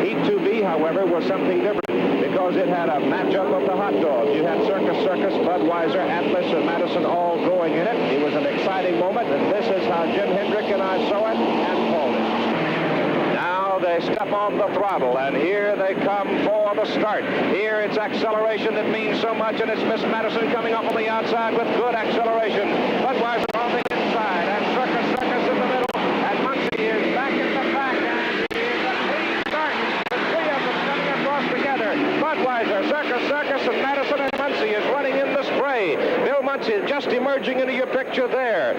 Heat 2B, however, was something different because it had a matchup of the hot dogs. You had Circus Circus, Budweiser, Atlas, and Madison all going in it. It was an exciting moment, and this is how Jim Hendrick and I saw it and called it. Now they step on the throttle, and here they come for the start. Here it's acceleration that means so much, and it's Miss Madison coming up on the outside with good acceleration. Budweiser on the inside, and Circus Circus in the middle, and Muncie is back in the back, and it is a clean start. The three of them coming across together. Budweiser, Circus Circus, and Madison, and Muncie is running in the spray. Bill Muncie just emerging into your picture there.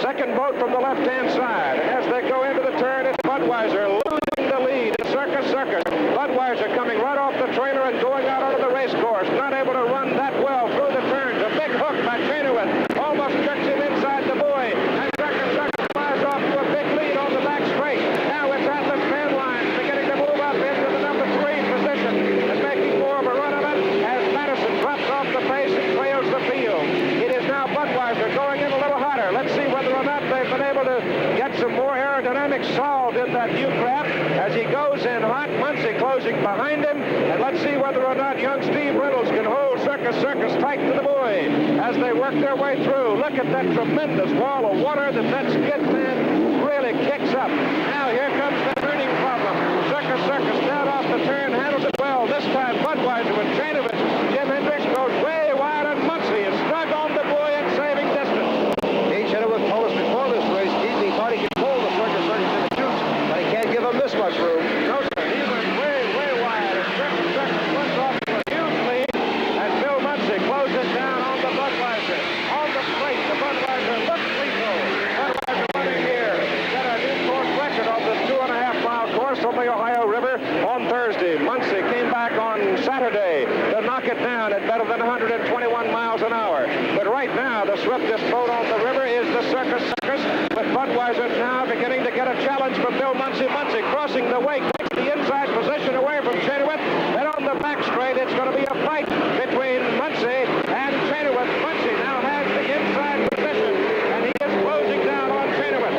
Second boat from the left-hand side. As they go into the turn, it's Budweiser losing the lead. It's Circus Circus. Budweiser coming right off the trailer and going out onto the race course. Not able to run that well through the turns. A big hook by Chainowit. Almost tricks him inside the buoy. And Circus Circus flies off to a big lead on the back straight. Now it's Atlas Van Line beginning to move up into the number 3 position and making more of a run of it as Madison drops off the pace and trails the field. It is now Budweiser going in a little hotter. Let's see whether or not they've been able to get some more aerodynamics solved in that new craft as he goes in hot. Muncie closing behind him, and let's see whether or not young Steve Reynolds can hold Circus Circus tight to the buoy as they work their way through. Look at that tremendous wall of water that skid pan really kicks up. Now here comes the turning problem. Circus Circus down off the turn, handles it well. This time Budweiser with Chainowit. Jim Hendricks goes way wide, and Muncie is snug on the buoy and saving distance. He should have told us before this race, Keith, he thought he could pull the Circus Circus in the chutes, but he can't give him this much room. No, sir. He went way, way wide, and Circus Circus runs off to a huge lead as Bill Muncie closes down on the Budweiser. On the plate, the Budweiser looks lethal. Budweiser running here. Got a new course record on the 2.5-mile course on the Ohio River on Thursday. Muncie came back on Saturday to knock it down at better than 121 miles an hour. But right now, the swiftest boat on the river is the Circus Circus, with Budweiser now beginning to get a challenge from Bill Muncie. Muncie crossing the wake, takes the inside position away from Chainowit. Then on the back straight, it's going to be a fight between Muncie and Chainowit. Muncie now has the inside position, and he is closing down on Chainowit.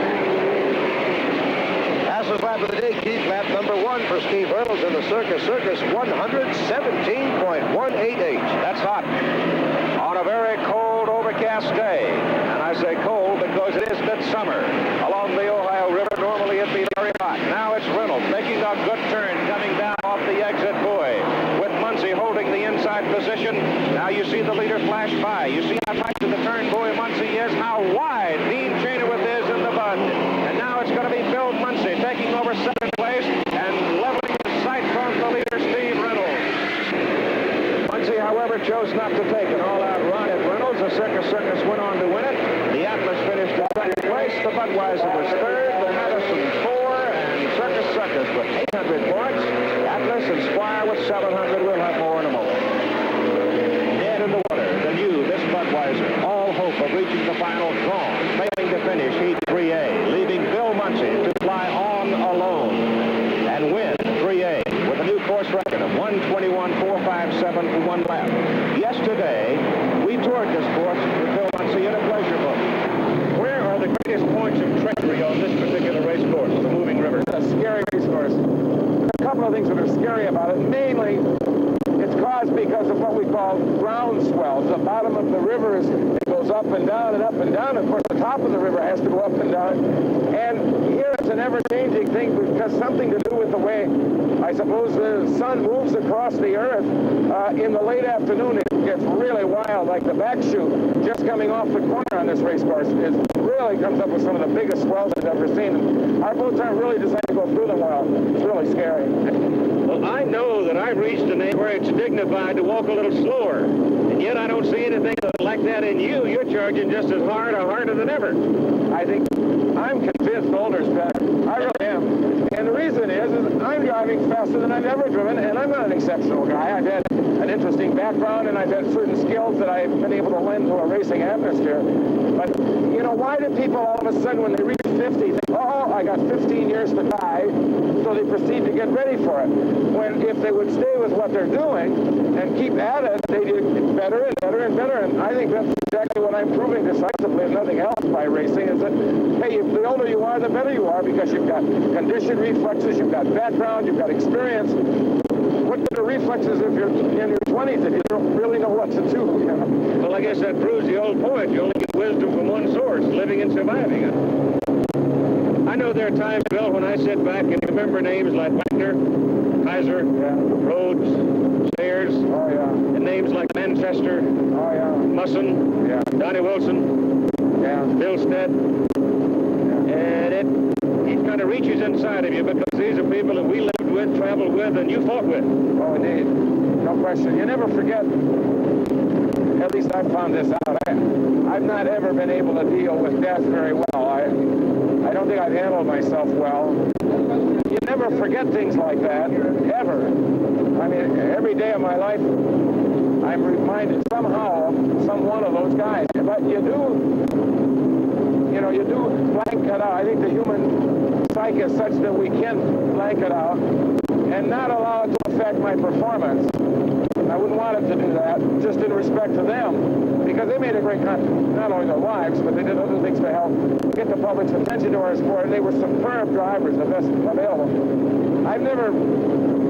Fastest lap of the day, Keith, lap number 1 for Steve Reynolds in the Circus Circus, 117.188. That's hot on a very cold, overcast day. And I say cold because it is midsummer. Along the Ohio River, normally it'd be very hot. Now it's Reynolds making a good turn, coming down off the exit buoy, with Muncie holding the inside position. Now you see the leader flash by. You see how tight to the turn buoy Muncie is, how wide Dean Chainowit is in the bud. And now it's going to be Bill Muncie taking over second place and leveling his sight from the leader, Steve Reynolds. Muncie, however, chose not to take an all-out run at Reynolds. The Circus Circus went on to win it. The Atlas finished in second place. The Budweiser was third. The Madison 4, and Circus Circus with 800 points. Atlas and Squire with 700. We'll have more in a moment. Dead in the water, the new Miss Budweiser. All hope of reaching the final gone. Failing to finish Heat 3A, leaving Bill Muncie to fly on alone and win 3A with a new course record of 121.457 for one lap. Yesterday, we toured this course with Bill Muncie in a pleasure boat. Where are the greatest points of treachery on this particular race course, the moving river? It's a scary race course. A couple of things that are scary about it. Mainly, it's caused because of what we call ground swells. The bottom of the river it goes up and down and up and down. Of course, the top of the river has to go up and down. And here it's an ever-changing thing because something to do with the way, I suppose, the sun moves across the earth. In the late afternoon, it gets really wild, like the back chute just coming off the corner on this race course. It really comes up with some of the biggest swells I've ever seen. And our boats aren't really designed to go through them well. It's really scary. Well, I know that I've reached an age where it's dignified to walk a little slower, and yet I don't see anything like that in you. You're charging just as hard or harder than ever. I think I'm convinced older's better. I really am. And the reason is I'm driving faster than I've ever driven, and I'm not an exceptional guy. I've had an interesting background, and I've had certain skills that I've been able to lend to a racing atmosphere. But, you know, why do people all of a sudden, when they reach 50, think, oh, I got 15 years to die, so they proceed to get ready for it? When if they would stay with what they're doing and keep at it, they do better and better and better. And I think that's exactly what I'm proving decisively, if nothing else, by racing, is that, hey, the older you are, the better you are, because you've got conditioned reflexes, you've got background, you've got experience. What good are reflexes if you're in your 20s if you don't really know what to do? You know? Well, I guess that proves the old poet. You only get wisdom from one source, living and surviving. I know there are times, Bill, when I sit back and remember names like Wagner, Kaiser, Rhodes, Sayers, and names like Manchester, Musson, Donnie Wilson, Bill Stead, and it kind of reaches inside of you because these are people that we lived with, traveled with, and you fought with. Oh, indeed. No question. You never forget, at least I've found this out, I've not ever been able to deal with death very well. I don't think I've handled myself well. You never forget things like that, ever. I mean, every day of my life, I'm reminded somehow of some one of those guys. But you do blank it out. I think the human psyche is such that we can blank it out and not allow it to affect my performance. I wouldn't want it to do that, just in respect to them, because they made a great contribution, not only their lives, but they did other things to help get the public's attention to our sport, and they were superb drivers, the best available. I've never,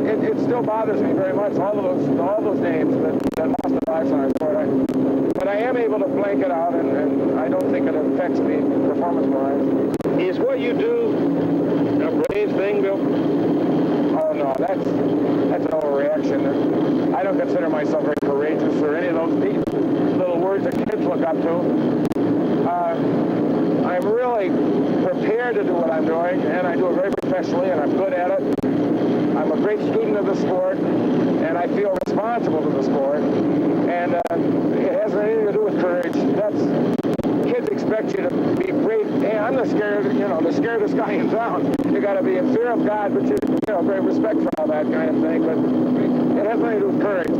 it still bothers me very much, all those names that lost their lives on our sport. But I am able to blank it out, and I don't think it affects me performance-wise. Is what you do a brave thing, Bill? Oh, no, that's an overreaction. I don't consider myself very courageous or any of those neat little words that kids look up to. I'm really prepared to do what I'm doing, and I do it very professionally, and I'm good at it. I'm a great student of the sport, and I feel responsible to the sport, and it has anything to do with courage. Kids expect you to be great. Hey, I'm the scaredest guy in town. You got to be in fear of God, but great respect for all that kind of thing. But it has nothing to do with courage.